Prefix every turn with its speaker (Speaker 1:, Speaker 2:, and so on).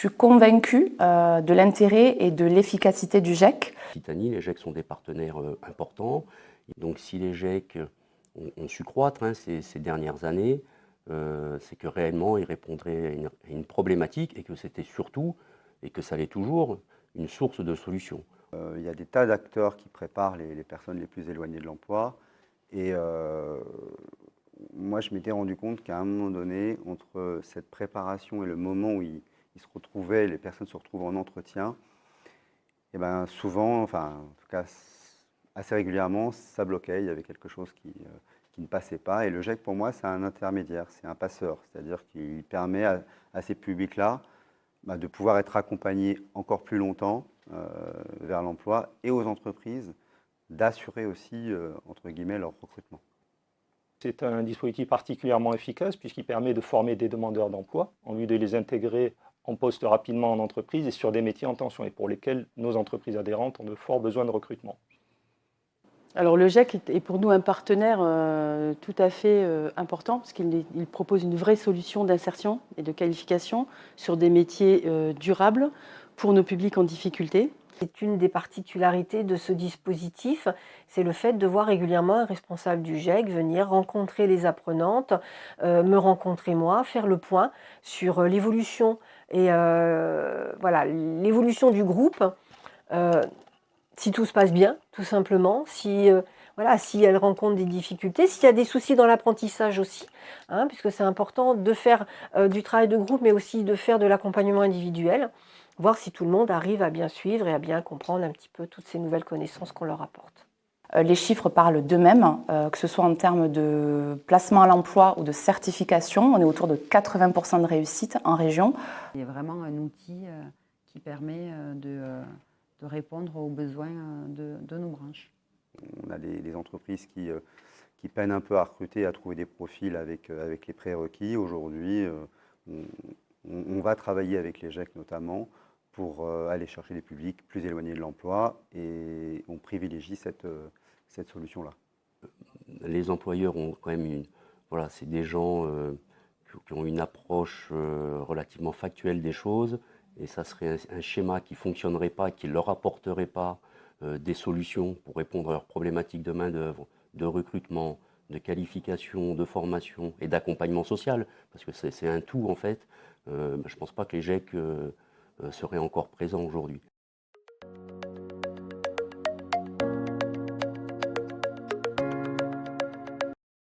Speaker 1: suis convaincue de l'intérêt et de l'efficacité du GEC.
Speaker 2: Occitanie, les GEC sont des partenaires importants. Donc si les GEC ont su croître ces dernières années, c'est que réellement ils répondraient à une problématique et que c'était surtout, et que ça l'est toujours, une source de solutions.
Speaker 3: Il y a des tas d'acteurs qui préparent les personnes les plus éloignées de l'emploi. Et moi, je m'étais rendu compte qu'à un moment donné, entre cette préparation et le moment où ils se retrouvaient, les personnes se retrouvent en entretien, et ben souvent, enfin en tout cas assez régulièrement, ça bloquait, il y avait quelque chose qui ne passait pas. Et le GEC, pour moi, c'est un intermédiaire, c'est un passeur, c'est-à-dire qu'il permet à ces publics-là de pouvoir être accompagnés encore plus longtemps vers l'emploi, et aux entreprises d'assurer aussi, entre guillemets, leur recrutement.
Speaker 4: C'est un dispositif particulièrement efficace puisqu'il permet de former des demandeurs d'emploi en vue de les intégrer en poste rapidement en entreprise et sur des métiers en tension et pour lesquels nos entreprises adhérentes ont de forts besoins de recrutement.
Speaker 5: Alors le GEC est pour nous un partenaire tout à fait important parce qu'il propose une vraie solution d'insertion et de qualification sur des métiers durables pour nos publics en difficulté.
Speaker 6: C'est une des particularités de ce dispositif, c'est le fait de voir régulièrement un responsable du GEC venir rencontrer les apprenantes, me rencontrer moi, faire le point sur l'évolution et voilà, l'évolution du groupe. Si tout se passe bien, tout simplement, si elle rencontre des difficultés, s'il y a des soucis dans l'apprentissage aussi, puisque c'est important de faire du travail de groupe, mais aussi de faire de l'accompagnement individuel, voir si tout le monde arrive à bien suivre et à bien comprendre un petit peu toutes ces nouvelles connaissances qu'on leur apporte.
Speaker 1: Les chiffres parlent d'eux-mêmes, que ce soit en termes de placement à l'emploi ou de certification. On est autour de 80% de réussite en région.
Speaker 7: Il y a vraiment un outil qui permet de répondre aux besoins de nos branches.
Speaker 3: On a des entreprises qui peinent un peu à recruter, à trouver des profils avec les prérequis. Aujourd'hui, on va travailler avec les GEC notamment pour aller chercher des publics plus éloignés de l'emploi, et on privilégie cette solution-là.
Speaker 2: Les employeurs ont quand même c'est des gens qui ont une approche relativement factuelle des choses, et ça serait un schéma qui ne fonctionnerait pas, qui ne leur apporterait pas des solutions pour répondre à leurs problématiques de main-d'œuvre, de recrutement, de qualification, de formation et d'accompagnement social, parce que c'est un tout en fait. Je ne pense pas que les GEC seraient encore présents aujourd'hui.